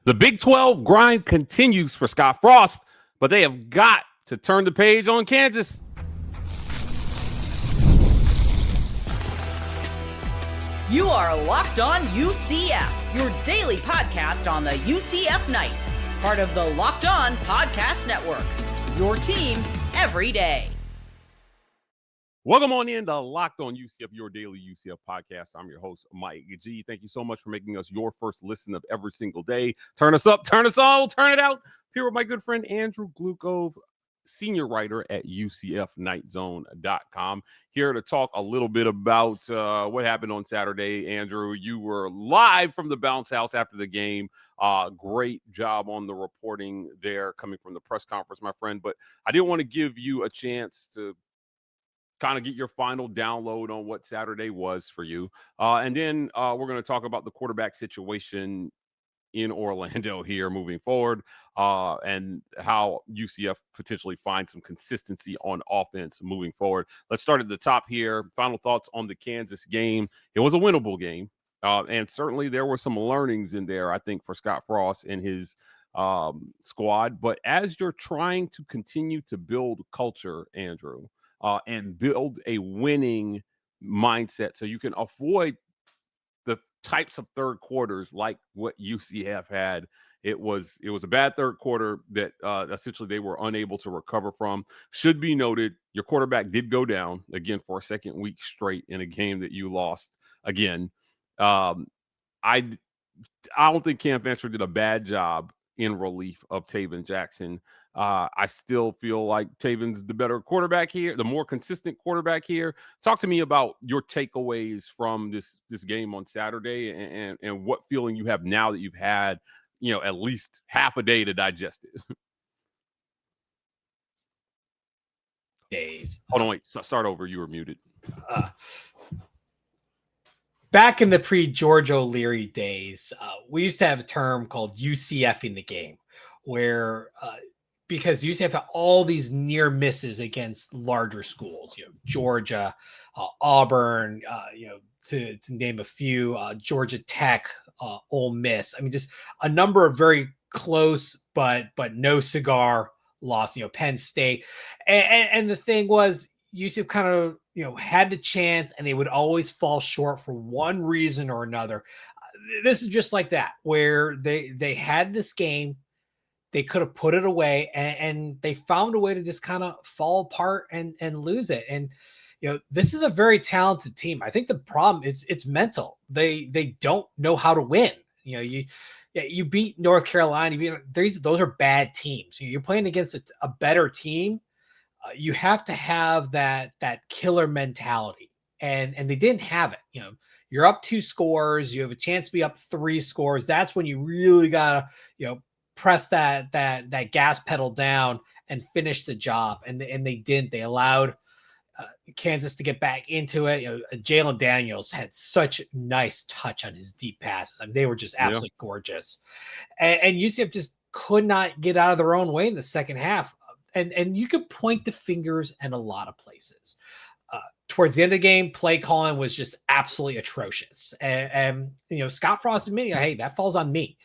The Big 12 grind continues for Scott Frost, but they have got to turn the page on Kansas. You are Locked On UCF, your daily podcast on the UCF Knights, part of the Locked On Podcast Network, your team every day. Welcome on in to Locked On UCF, your daily UCF podcast. I'm your host, Mike G. Thank you so much for making us your first listen of every single day. Turn us up, turn us all, turn it out. Here with my good friend, Andrew Gluchov, senior writer at UCFKnightZone.com. Here to talk a little bit about what happened on Saturday. Andrew, you were live from the bounce house after the game. Great job on the reporting there coming from the press conference, my friend. But I did want to give you a chance to kind of get your final download on what Saturday was for you. And then we're going to talk about the quarterback situation in Orlando here moving forward and how UCF potentially finds some consistency on offense moving forward. Let's start at the top here. Final thoughts on the Kansas game. It was a winnable game. And certainly there were some learnings in there, I think, for Scott Frost and his squad. But as you're trying to continue to build culture, Andrew, and build a winning mindset so you can avoid the types of third quarters like what UCF had. It was a bad third quarter that essentially they were unable to recover from. Should be noted, your quarterback did go down again for a second week straight in a game that you lost again. I don't think Fancher did a bad job in relief of Tavin Jackson. I still feel like Taven's the better quarterback here, the more consistent quarterback here. Talk to me about your takeaways from this game on Saturday and what feeling you have now that you've had, at least half a day to digest it. Days. Hold on, wait. Start over. You were muted. Back in the pre-George O'Leary days, we used to have a term called UCF in the game, where because UCF had all these near misses against larger schools, Georgia, Auburn, to name a few, Georgia Tech, Ole Miss. I mean, just a number of very close but no cigar loss. Penn State, and the thing was, UCF kind of had the chance, and they would always fall short for one reason or another. This is just like that, where they had this game. They could have put it away, and they found a way to just kind of fall apart and lose it. And, this is a very talented team. I think the problem is it's mental. They don't know how to win. You beat North Carolina. Those are bad teams. You're playing against a better team. You have to have that killer mentality. And they didn't have it. You're up 2 scores. You have a chance to be up 3 scores. That's when you really got to, press that gas pedal down and finish the job. And they didn't. They allowed Kansas to get back into it. Jalen Daniels had such nice touch on his deep passes. I mean, they were just absolutely gorgeous. And UCF just could not get out of their own way in the second half. And you could point the fingers in a lot of places. Towards the end of the game, play calling was just absolutely atrocious. And Scott Frost admitting, hey, that falls on me.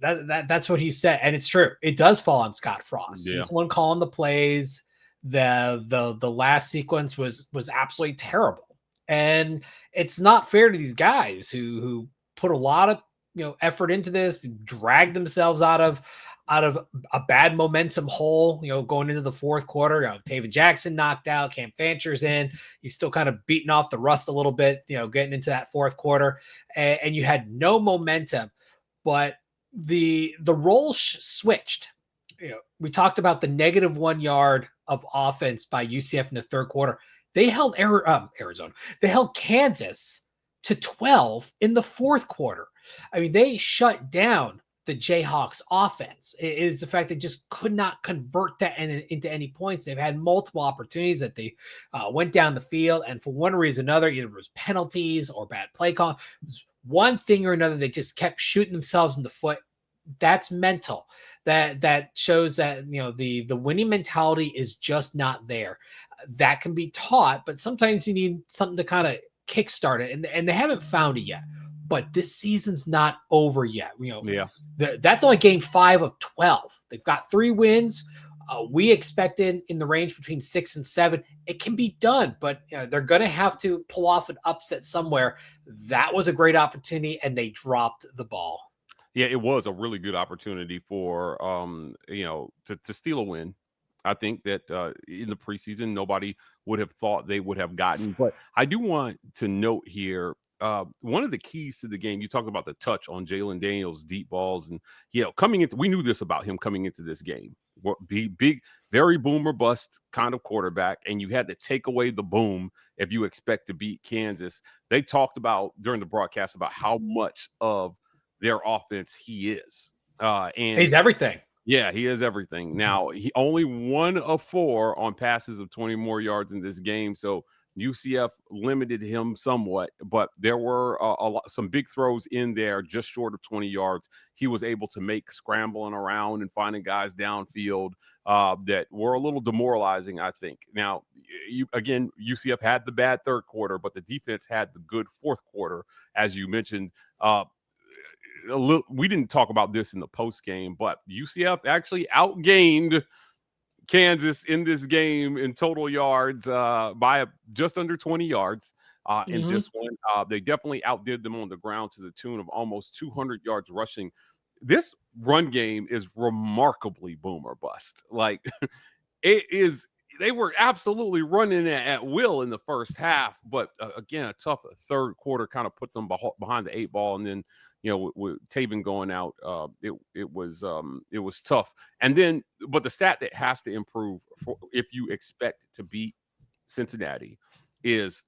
That's what he said. And it's true. It does fall on Scott Frost. Yeah. He's the one calling the plays. The last sequence was absolutely terrible. And it's not fair to these guys who put a lot of effort into this, drag themselves out of a bad momentum hole, going into the fourth quarter. Tavin Jackson knocked out, Fancher's in. He's still kind of beating off the rust a little bit, getting into that fourth quarter. And you had no momentum, but the role switched. We talked about the -1 yard of offense by UCF in the third quarter. They held Arizona. They held Kansas to 12 in the fourth quarter. I mean, they shut down the Jayhawks offense. It is the fact they just could not convert that into any points. They've had multiple opportunities that they went down the field, and for one reason or another, either it was penalties or bad play call, it was one thing or another, they just kept shooting themselves in the foot. That's mental. That shows that the winning mentality is just not there. That can be taught, but sometimes you need something to kind of kickstart it, and they haven't found it yet. but this season's not over yet. Yeah. That's only game 5 of 12. They've got 3 wins. We expected in the range between 6 and 7. It can be done, but they're going to have to pull off an upset somewhere. That was a great opportunity, and they dropped the ball. Yeah, it was a really good opportunity for to steal a win. I think that in the preseason, nobody would have thought they would have gotten. But I do want to note here, one of the keys to the game, you talked about the touch on Jalen Daniels' deep balls. And, coming into, we knew this about him coming into this game. Big, very boom or bust kind of quarterback. And you had to take away the boom if you expect to beat Kansas. They talked about during the broadcast about how much of their offense he is. And he's everything. Yeah, he is everything. Now, he only 1 of 4 on passes of 20 more yards in this game. So UCF limited him somewhat, but there were some big throws in there just short of 20 yards. He was able to make scrambling around and finding guys downfield that were a little demoralizing, I think. Now, UCF had the bad third quarter, but the defense had the good fourth quarter, as you mentioned. We didn't talk about this in the post game, but UCF actually outgained Kansas in this game in total yards by just under 20 yards in this one. They definitely outdid them on the ground to the tune of almost 200 yards rushing. This run game is remarkably boom or bust. Like it is. They were absolutely running at will in the first half, but again, a tough third quarter kind of put them behind the 8 ball, and then with Taven going out, it was tough. And then, but the stat that has to improve if you expect to beat Cincinnati is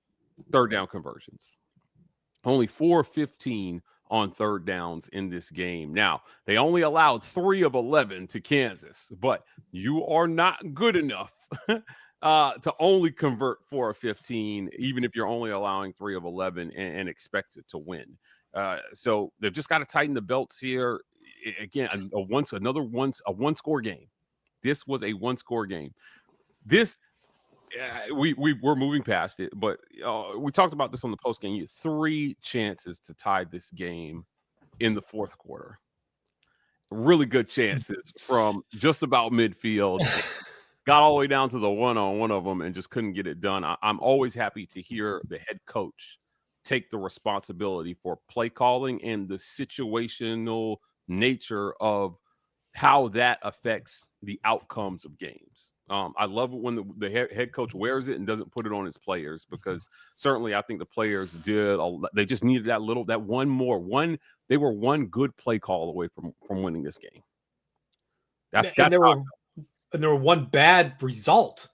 third down conversions. Only 4-15 on third downs in this game. Now, they only allowed 3 of 11 to Kansas, but you are not good enough to only convert 4 of 15, even if you're only allowing 3 of 11 and expect it to win. So they've just got to tighten the belts here. Again, a one-score game. This was a one-score game. This we're moving past it, but we talked about this on the post game. You had 3 chances to tie this game in the fourth quarter. Really good chances from just about midfield. Got all the way down to the one-on-one of them and just couldn't get it done. I'm always happy to hear the head coach take the responsibility for play calling and the situational nature of how that affects the outcomes of games. I love it when the head coach wears it and doesn't put it on his players, because certainly I think the players did. They just needed that one more. They were one good play call away from winning this game. And there were one bad result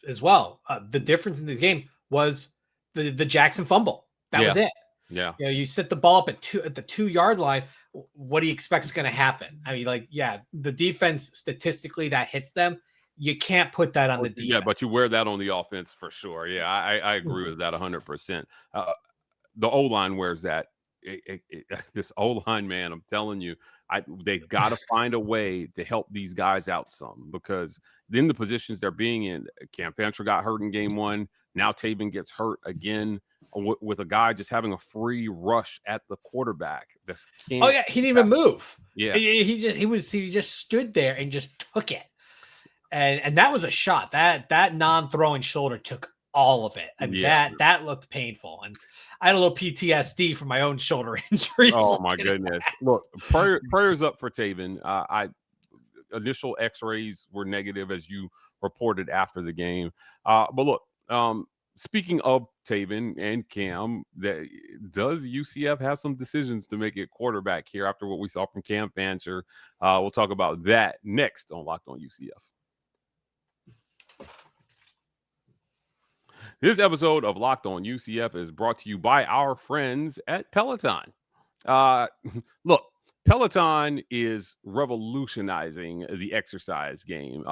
as well. The difference in this game was the Jackson fumble. That was it. Yeah. You set the ball up at the 2-yard line. What do you expect is going to happen? I mean, the defense statistically that hits them, you can't put that on the defense. Yeah, but you wear that on the offense for sure. Yeah, I agree with that 100%. The O-line wears that. This O-line, man, I'm telling you, they've got to find a way to help these guys out some, because then the positions they're being in, Fancher got hurt in game 1. Now Taven gets hurt again with a guy just having a free rush at the quarterback. He didn't even move. Yeah, he just stood there and just took it, and that was a shot. That non-throwing shoulder took all of it. I mean, that looked painful, and I had a little PTSD from my own shoulder injuries. Oh my goodness! Look, prayers up for Taven. Initial X-rays were negative, as you reported after the game. But look, speaking of Taven and Cam, does UCF have some decisions to make at quarterback here after what we saw from Cam Fancher? We'll talk about that next on Locked On UCF. This episode of Locked On UCF is brought to you by our friends at Peloton. Look, Peloton is revolutionizing the exercise game.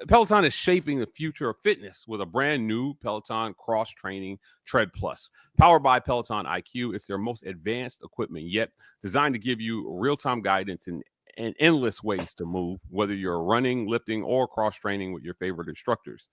Peloton is shaping the future of fitness with a brand new Peloton cross-training Tread Plus. Powered by Peloton IQ, it's their most advanced equipment yet, designed to give you real-time guidance in endless ways to move, whether you're running, lifting, or cross-training with your favorite instructors.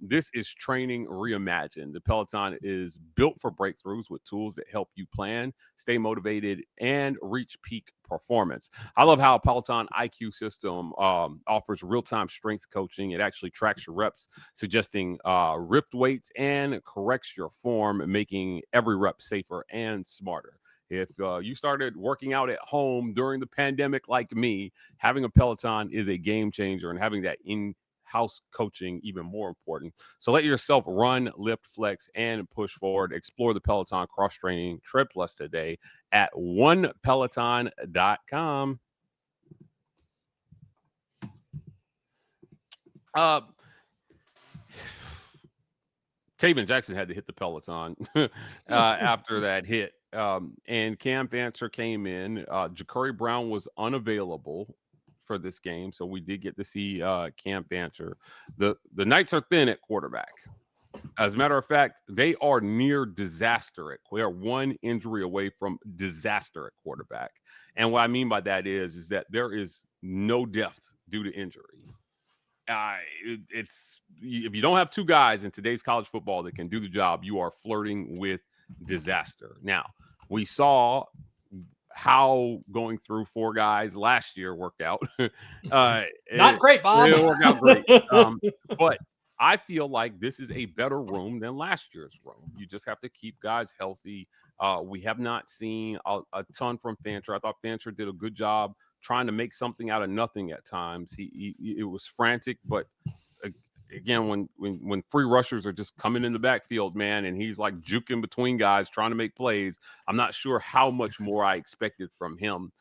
This is training reimagined. The Peloton is built for breakthroughs with tools that help you plan, stay motivated, and reach peak performance. I love how Peloton IQ system offers real-time strength coaching. It actually tracks your reps, suggesting rift weights, and corrects your form, making every rep safer and smarter. If you started working out at home during the pandemic like me, having a Peloton is a game changer, and having that in-house coaching even more important. So let yourself run, lift, flex, and push forward. Explore the Peloton cross-training Tread Plus today at onepeloton.com. Tavin Jackson had to hit the Peloton after that hit. And Cam Fancher came in. Jacurri Brown was unavailable for this game, so we did get to see Cam Fancher. The Knights are thin at quarterback. As a matter of fact, they are near disaster. They are one injury away from disaster at quarterback. And what I mean by that is that there is no depth due to injury. If you don't have two guys in today's college football that can do the job, you are flirting with disaster. Now, we saw how going through four guys last year worked out. Not great, Bob. It worked out great. But I feel like this is a better room than last year's room. You just have to keep guys healthy. We have not seen a ton from Fancher. I thought Fancher did a good job trying to make something out of nothing at times. It was frantic, but again, when free rushers are just coming in the backfield, man, and he's like juking between guys trying to make plays, I'm not sure how much more I expected from him.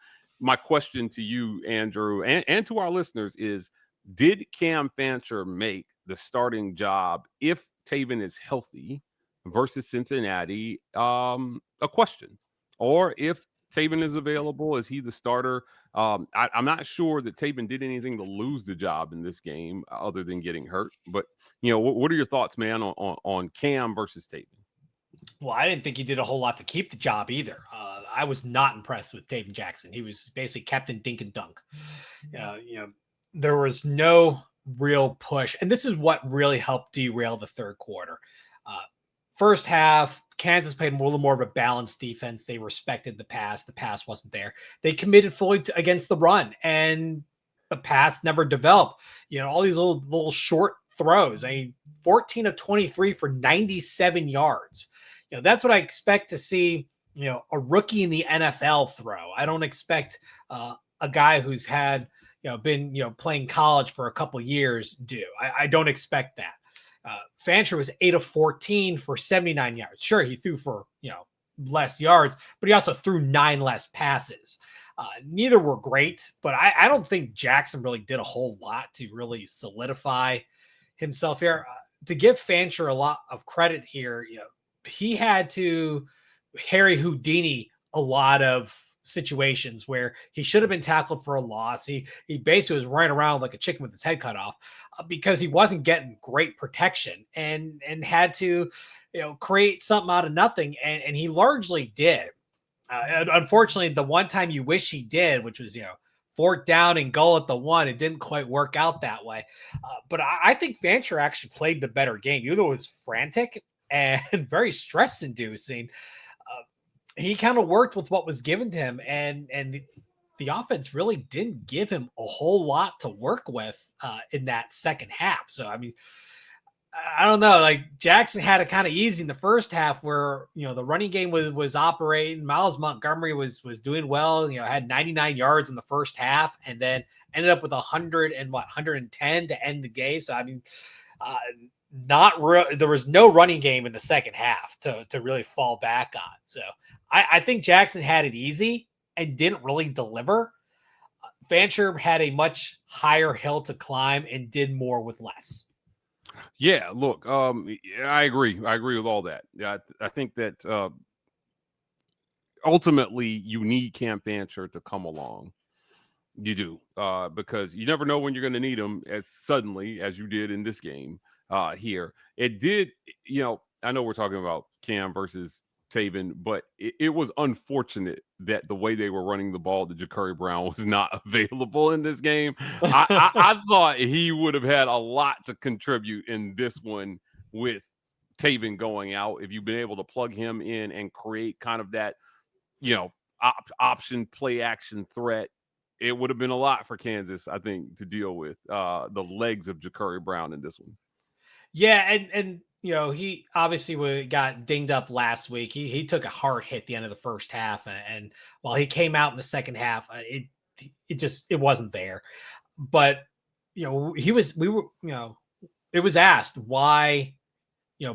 My question to you, Andrew, and to our listeners is, did Cam Fancher make the starting job if Taven is healthy versus Cincinnati a question? Or if Taven is available, is he the starter? I'm not sure that Taven did anything to lose the job in this game other than getting hurt. But, what are your thoughts, man, on Cam versus Taven? Well, I didn't think he did a whole lot to keep the job either. I was not impressed with Tavin Jackson. He was basically Captain Dink and Dunk. There was no real push. And this is what really helped derail the third quarter. First half, Kansas played a little more of a balanced defense. They respected the pass. The pass wasn't there. They committed fully against the run, and the pass never developed. All these little short throws. 14 of 23 for 97 yards. That's what I expect to see, a rookie in the NFL throw. I don't expect a guy who's had, been, playing college for a couple of years do. I don't expect that. Fancher was 8 of 14 for 79 yards. Sure, he threw for, less yards, but he also threw 9 less passes. Neither were great, but I don't think Jackson really did a whole lot to really solidify himself here. To give Fancher a lot of credit here, he had to Harry Houdini a lot of situations where he should have been tackled for a loss. He basically was running around like a chicken with his head cut off because he wasn't getting great protection and had to, create something out of nothing. And he largely did. Unfortunately, the one time you wish he did, which was, 4th down and goal at the 1, it didn't quite work out that way. But I think Fancher actually played the better game. Even though it was frantic and very stress inducing, he kind of worked with what was given to him, and the offense really didn't give him a whole lot to work with in that second half. So, I don't know, like Jackson had it kind of easy in the first half where, the running game was operating. Myles Montgomery was doing well, had 99 yards in the first half and then ended up with 110 to end the game. So, there was no running game in the second half to really fall back on. So I think Jackson had it easy and didn't really deliver. Fancher had a much higher hill to climb and did more with less. Yeah, look, I agree. I agree with all that. Yeah, I think that ultimately you need Cam Fancher to come along. You do, because you never know when you're going to need him as suddenly as you did in this game. Here it did, I know we're talking about Cam versus Taven, but it was unfortunate that the way they were running the ball, that Jacurri Brown was not available in this game. I thought he would have had a lot to contribute in this one with Taven going out. If you've been able to plug him in and create kind of that, option play action threat, it would have been a lot for Kansas, I think, to deal with the legs of Jacurri Brown in this one. Yeah, and he obviously got dinged up last week. He took a hard hit at the end of the first half, and while he came out in the second half, it wasn't there. But it was asked why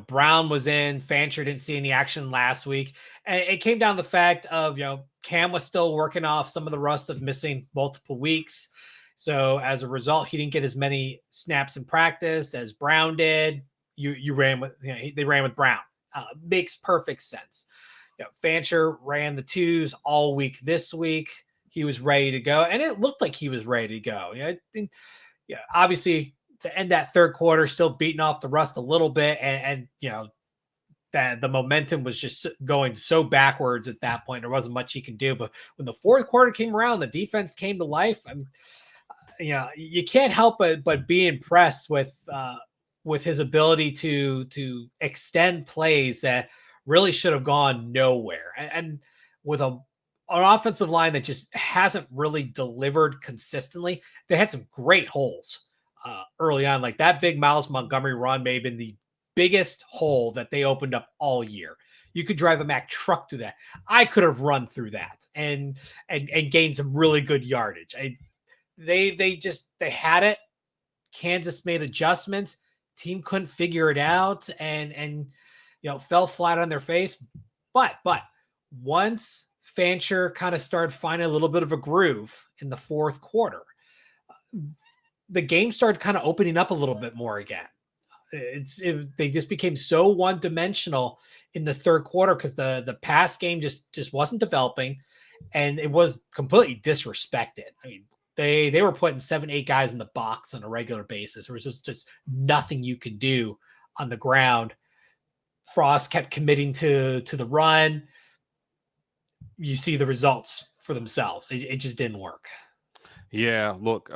Brown was in. Fancher didn't see any action last week, and it came down to the fact of Cam was still working off some of the rust of missing multiple weeks. So as a result, he didn't get as many snaps in practice as Brown did. You ran with they ran with Brown. Makes perfect sense. Fancher ran the twos all week this week. He was ready to go, and it looked like he was ready to go. Obviously to end that third quarter, still beating off the rust a little bit, and that the momentum was just going so backwards at that point. There wasn't much he can do. But when the fourth quarter came around, the defense came to life. You can't help but be impressed with his ability to extend plays that really should have gone nowhere. And with an offensive line that just hasn't really delivered consistently, they had some great holes early on. Like that big Myles Montgomery run may have been the biggest hole that they opened up all year. You could drive a Mack truck through that. I could have run through that and gained some really good yardage. They had it. Kansas made adjustments. Team couldn't figure it out and fell flat on their face. But once Fancher kind of started finding a little bit of a groove in the fourth quarter, the game started kind of opening up a little bit more again. They just became so one-dimensional in the third quarter because the pass game just wasn't developing, and it was completely disrespected. I mean, they were putting 7-8 guys in the box on a regular basis. There was just nothing you could do on the ground. Frost kept committing to the run. You see the results for themselves. It just didn't work. Yeah, look,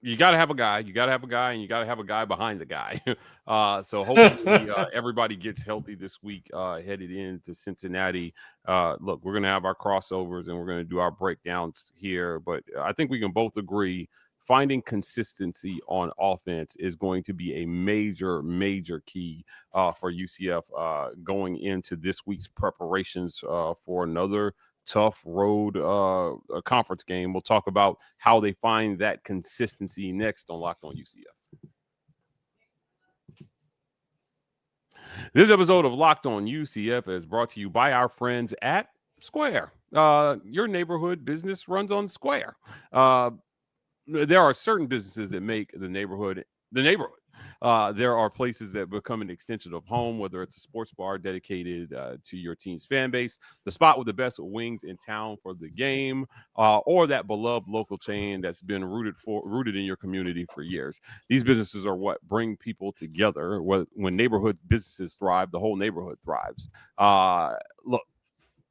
you got to have a guy. You got to have a guy, and you got to have a guy behind the guy. So hopefully everybody gets healthy this week headed into Cincinnati. Look, we're going to have our crossovers, and we're going to do our breakdowns here. But I think we can both agree finding consistency on offense is going to be a major, major key for UCF going into this week's preparations for another tough road conference game. We'll talk about how they find that consistency next on Locked On UCF. This episode of Locked On UCF is brought to you by our friends at Square. Your neighborhood business runs on Square. There are certain businesses that make the neighborhood the neighborhood. There are places that become an extension of home, whether it's a sports bar dedicated to your team's fan base, the spot with the best wings in town for the game, or that beloved local chain that's been rooted in your community for years. These businesses are what bring people together. When neighborhood businesses thrive, the whole neighborhood thrives. Look,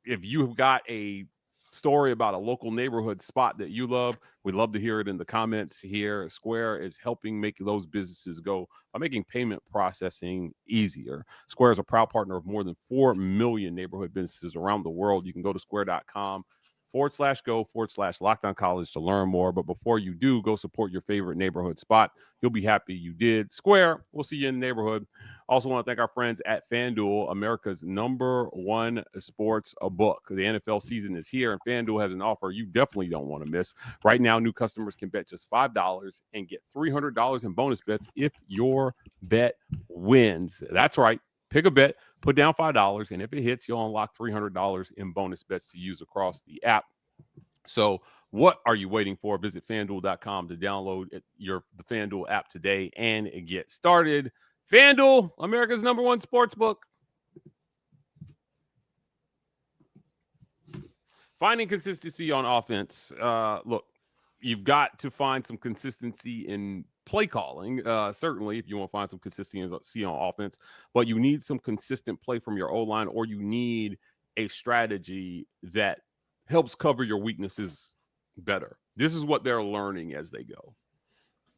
if you've got a story about a local neighborhood spot that you love, we'd love to hear it in the comments here. Square is helping make those businesses go by making payment processing easier. Square is a proud partner of more than 4 million neighborhood businesses around the world. You can go to square.com/go/LockedOnCollege to learn more. But before you do, go support your favorite neighborhood spot. You'll be happy you did. Square, we'll see you in the neighborhood. Also want to thank our friends at FanDuel, America's #1 sports book. The NFL season is here, and FanDuel has an offer you definitely don't want to miss. Right now, new customers can bet just $5 and get $300 in bonus bets if your bet wins. That's right. Pick a bet, put down $5, and if it hits, you'll unlock $300 in bonus bets to use across the app. So what are you waiting for? Visit FanDuel.com to download the FanDuel app today and get started. FanDuel, America's #1 sports book. Finding consistency on offense. Look, you've got to find some consistency in play calling, certainly, if you want to find some consistency on offense, but you need some consistent play from your O-line, or you need a strategy that helps cover your weaknesses better. This is what they're learning as they go.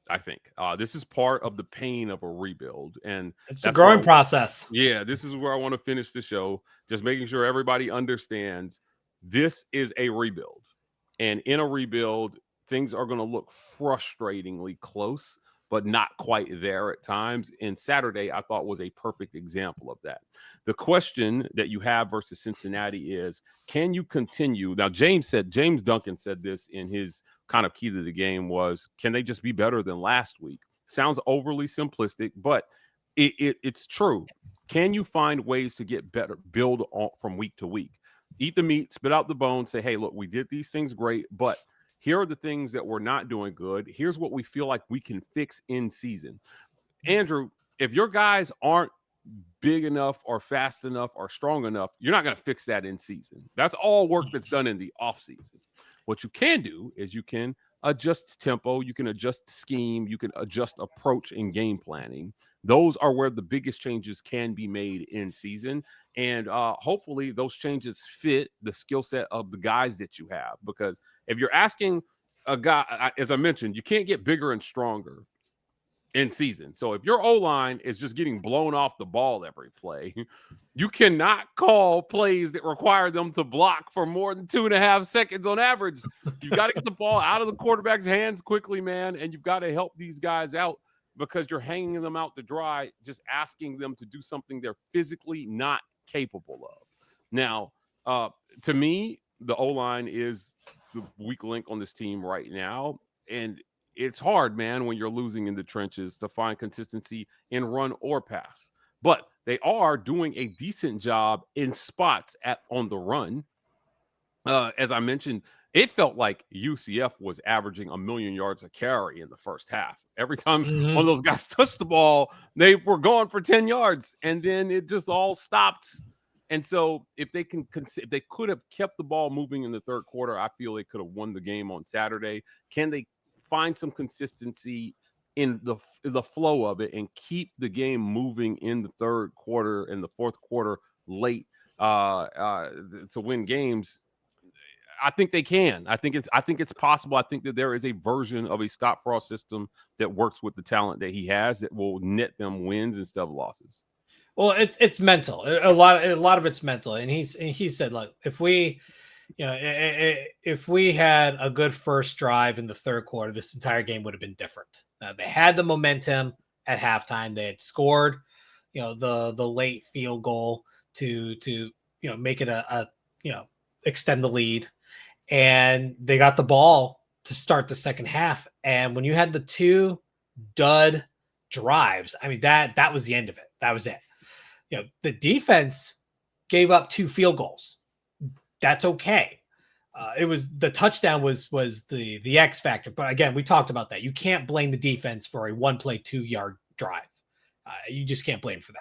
I think this is part of the pain of a rebuild, and it's a growing process. Yeah, this is where I want to finish the show, just making sure everybody understands this is a rebuild, and in a rebuild, things are going to look frustratingly close, but not quite there at times. And Saturday, I thought, was a perfect example of that. The question that you have versus Cincinnati is, can you continue? Now, James Duncan said this in his kind of key to the game was, can they just be better than last week? Sounds overly simplistic, but it's true. Can you find ways to get better, build on from week to week? Eat the meat, spit out the bones, say, hey, look, we did these things great, but here are the things that we're not doing good. Here's what we feel like we can fix in season. Andrew, if your guys aren't big enough or fast enough or strong enough, you're not going to fix that in season. That's all work that's done in the off season. What you can do is you can adjust tempo, you can adjust scheme, you can adjust approach in game planning. Those are where the biggest changes can be made in season. And hopefully those changes fit the skill set of the guys that you have. Because if you're asking a guy, as I mentioned, you can't get bigger and stronger in season. So if your O-line is just getting blown off the ball every play, you cannot call plays that require them to block for more than 2.5 seconds on average. You've got to get the ball out of the quarterback's hands quickly, man, and you've got to help these guys out, because you're hanging them out to dry, just asking them to do something they're physically not capable of. Now, to me, the O-line is the weak link on this team right now, and it's hard, man, when you're losing in the trenches to find consistency in run or pass. But they are doing a decent job in spots on the run. As I mentioned, it felt like UCF was averaging 1 million yards a carry in the first half. Every time one of those guys touched the ball, they were going for 10 yards, and then it just all stopped. And so if they could have kept the ball moving in the third quarter, I feel they could have won the game on Saturday. Can they find some consistency in the flow of it and keep the game moving in the third quarter and the fourth quarter late to win games? I think they can. I think it's possible. I think that there is a version of a Scott Frost system that works with the talent that he has that will net them wins instead of losses. Well, it's mental. A lot of it's mental. And he said, look, if we had a good first drive in the third quarter, this entire game would have been different. They had the momentum at halftime. They had scored, the late field goal to make it a extend the lead. And they got the ball to start the second half. And when you had the 2 dud drives, I mean, that was the end of it. That was it. The defense gave up 2 field goals. That's okay. It was the touchdown was the X factor. But again, we talked about that. You can't blame the defense for a 1-play 2-yard drive. You just can't blame for that.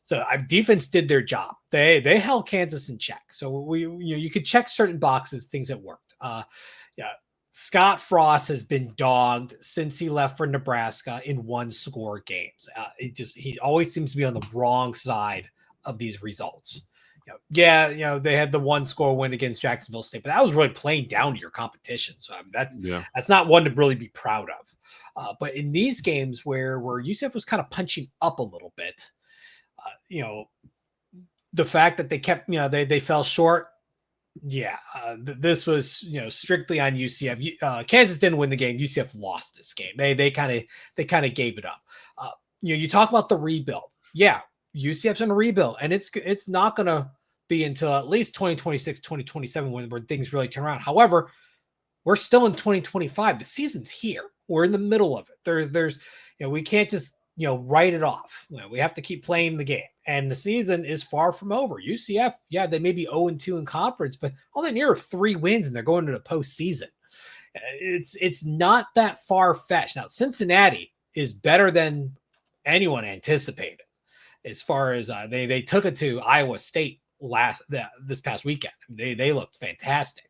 So defense did their job. They held Kansas in check. So you could check certain boxes, things that worked. Scott Frost has been dogged since he left for Nebraska in 1-score games. He always seems to be on the wrong side of these results. They had the 1-score win against Jacksonville State, but that was really playing down to your competition. So that's not one to really be proud of. But in these games where UCF was kind of punching up a little bit, the fact that they kept, they fell short. This was, strictly on UCF. Kansas didn't win the game. UCF lost this game. They kind of gave it up. You talk about the rebuild. Yeah, UCF's in a rebuild, and it's not going to be until at least 2026, 2027 when things really turn around. However, we're still in 2025. The season's here. We're in the middle of it. There's we can't just write it off. We have to keep playing the game, and the season is far from over. UCF, they may be 0-2 in conference, but all they need are 3 wins, and they're going to the postseason. It's not that far fetched. Now, Cincinnati is better than anyone anticipated. As far as they took it to Iowa State this past weekend. They looked fantastic.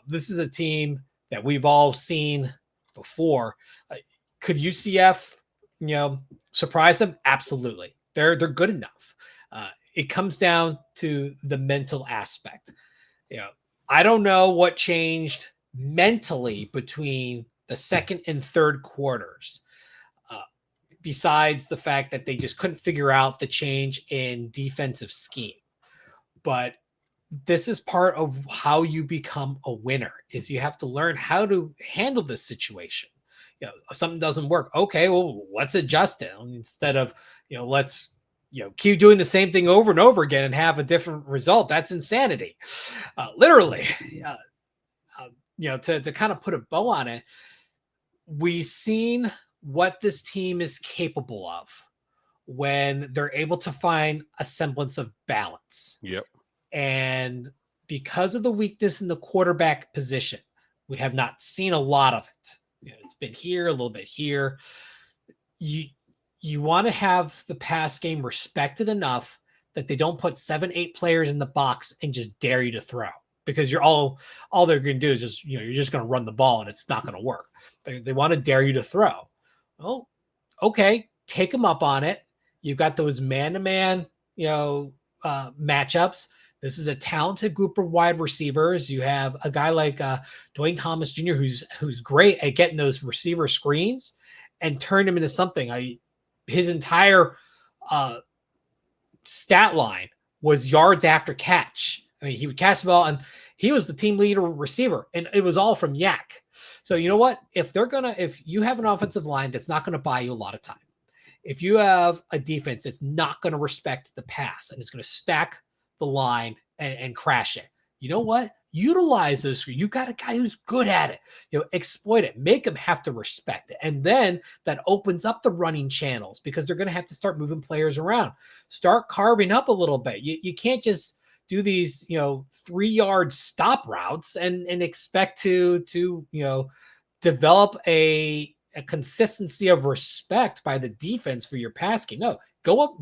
This is a team that we've all seen before. Could UCF, surprise them? Absolutely. They're good enough. It comes down to the mental aspect. I don't know what changed mentally between the second and third quarters, besides the fact that they just couldn't figure out the change in defensive scheme. But this is part of how you become a winner, is you have to learn how to handle this situation. Something doesn't work. Okay, well, let's adjust it instead of, let's, keep doing the same thing over and over again and have a different result. That's insanity. Literally, to kind of put a bow on it, we've seen what this team is capable of when they're able to find a semblance of balance. Yep. And because of the weakness in the quarterback position, we have not seen a lot of it. It's been here, a little bit here. You want to have the pass game respected enough that they don't put 7-8 players in the box and just dare you to throw, because you're all they're going to do is just, you're just going to run the ball and it's not going to work. They want to dare you to throw. Well, okay, take them up on it. You've got those man-to-man, matchups. This is a talented group of wide receivers. You have a guy like Dwayne Thomas Jr., who's great at getting those receiver screens and turn him into something. His entire stat line was yards after catch. I mean, he would catch the ball, and he was the team leader receiver, and it was all from Yak. So you know what? If you have an offensive line that's not going to buy you a lot of time, if you have a defense that's not going to respect the pass and is going to stack the line and crash it, you know what? Utilize those. You got a guy who's good at it. Exploit it. Make them have to respect it. And then that opens up the running channels, because they're going to have to start moving players around. Start carving up a little bit. You can't just do these, 3-yard stop routes and expect to develop a consistency of respect by the defense for your pass game. No, go up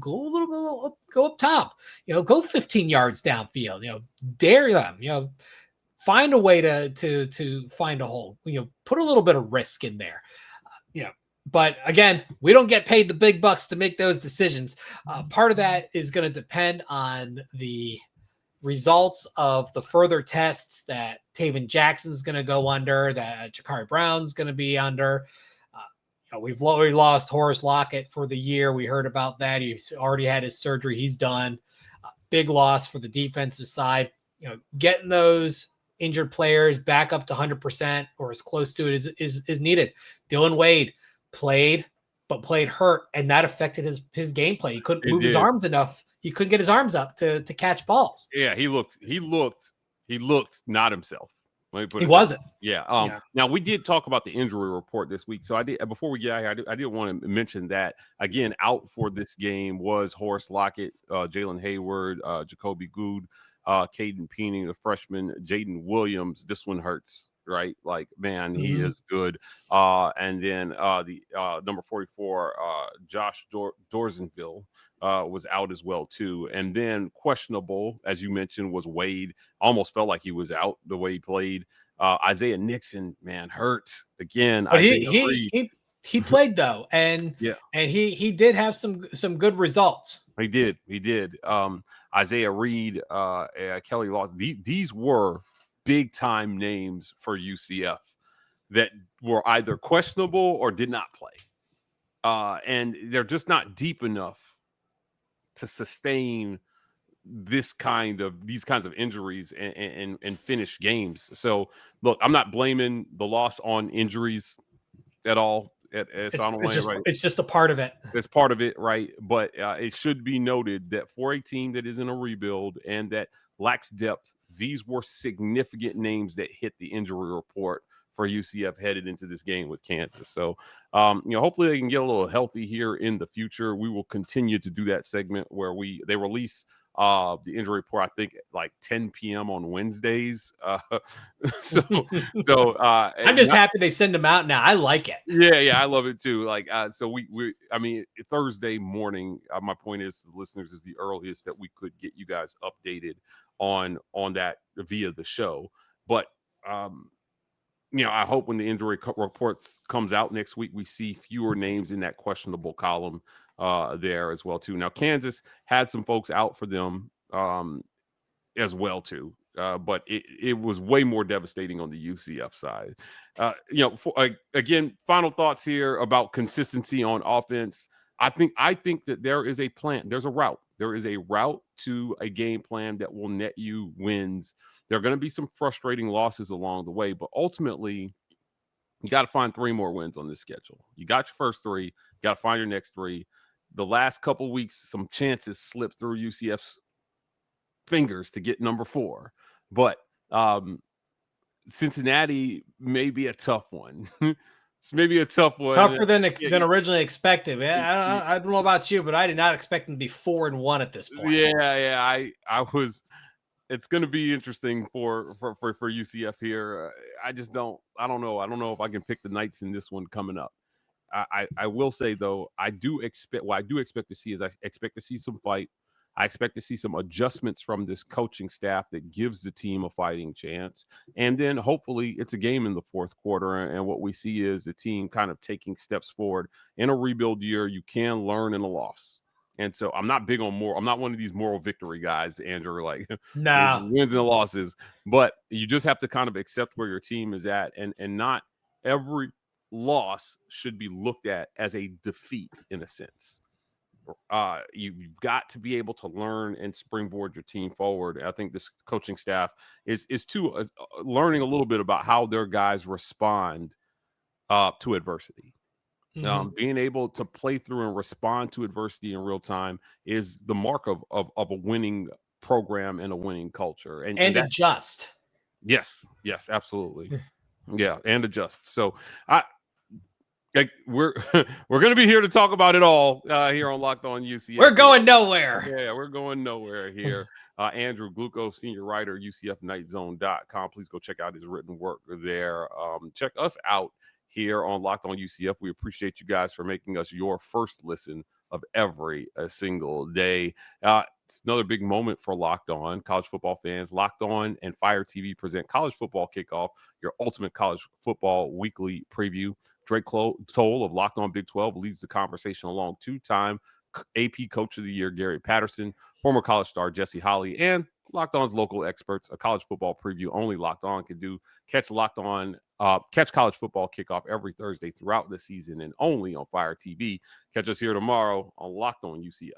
top, go 15 yards downfield, dare them, find a way to find a hole, put a little bit of risk in there, but again, we don't get paid the big bucks to make those decisions. Part of that is going to depend on the results of the further tests that Tavin Jackson's going to go under, that Jacurri Brown's going to be under. We've already lost Horace Lockett for the year. We heard about that. He's already had his surgery. He's done. Big loss for the defensive side. Getting those injured players back up to 100% or as close to it is needed. Dylan Wade played hurt, and that affected his gameplay. He couldn't move his arms enough. He couldn't get his arms up to catch balls. Yeah, he looked not himself. He wasn't. Yeah. Now we did talk about the injury report this week. So I did, before we get out here, I did want to mention that again, out for this game was Horace Lockett, Jalen Hayward, Jacoby Good, Caden Peening, the freshman, Jaden Williams. This one hurts, right? Like, man, he is good. And then the number 44, Josh Dorsenville, was out as well too. And then questionable, as you mentioned, was Wade. Almost felt like he was out the way he played. Isaiah Nixon, man, hurts again. He played though, and he did have some good results. He did. Isaiah Reed, Kelly Lawson. These were big time names for UCF that were either questionable or did not play, and they're just not deep enough to sustain these kinds of injuries and finish games. So look, I'm not blaming the loss on injuries at all. It's just a part of it. It's part of it, right? But it should be noted that for a team that is in a rebuild and that lacks depth, these were significant names that hit the injury report for UCF headed into this game with Kansas. So, hopefully they can get a little healthy here in the future. We will continue to do that segment where they release the injury report, I think, like 10 p.m. on Wednesdays. So I'm just happy they send them out now. I like it. Yeah, I love it too. Like, so I mean, Thursday morning, my point is, the listeners, is the earliest that we could get you guys updated on that via the show. But I hope when the injury reports comes out next week, we see fewer names in that questionable column there as well too. Now, Kansas had some folks out for them as well too, but it was way more devastating on the UCF side. Again, final thoughts here about consistency on offense. I think that there is a plan. There's a route. There is a route to a game plan that will net you wins. There are going to be some frustrating losses along the way, but ultimately, you got to find 3 more wins on this schedule. You got your first 3. You got to find your next 3. The last couple of weeks, some chances slipped through UCF's fingers to get number 4. But Cincinnati may be a tough one. It's maybe a tough one. Tougher than originally expected. I don't know about you, but I did not expect them to be 4-1 at this point. Yeah. I was. It's going to be interesting for UCF here. I don't know. I don't know if I can pick the Knights in this one coming up. I will say though, I do expect to see is I expect to see some fight. I expect to see some adjustments from this coaching staff that gives the team a fighting chance. And then hopefully it's a game in the fourth quarter. And what we see is the team kind of taking steps forward. In a rebuild year, you can learn in a loss. And so I'm not big on I'm not one of these moral victory guys, Andrew, like wins and losses. But you just have to kind of accept where your team is at. And not every loss should be looked at as a defeat in a sense. You've got to be able to learn and springboard your team forward. I think this coaching staff is learning a little bit about how their guys respond to adversity. Being able to play through and respond to adversity in real time is the mark of a winning program and a winning culture. And adjust. Yes, absolutely. Yeah, and adjust. So we're going to be here to talk about it all here on Locked On UCF. We're going nowhere. Yeah, we're going nowhere here. Andrew Gluchov, senior writer, UCFKnightZone.com. Please go check out his written work there. Check us out here on Locked On UCF. We appreciate you guys for making us your first listen of every single day. It's another big moment for Locked On college football fans. Locked On and Fire TV present College Football Kickoff, your ultimate college football weekly preview. Drake Toll of Locked On Big 12 leads the conversation along 2-time AP Coach of the Year Gary Patterson, former college star Jesse Holley, and Locked On's local experts. A college football preview only Locked On can do. Catch College Football Kickoff every Thursday throughout the season and only on Fire TV. Catch us here tomorrow on Locked On UCF.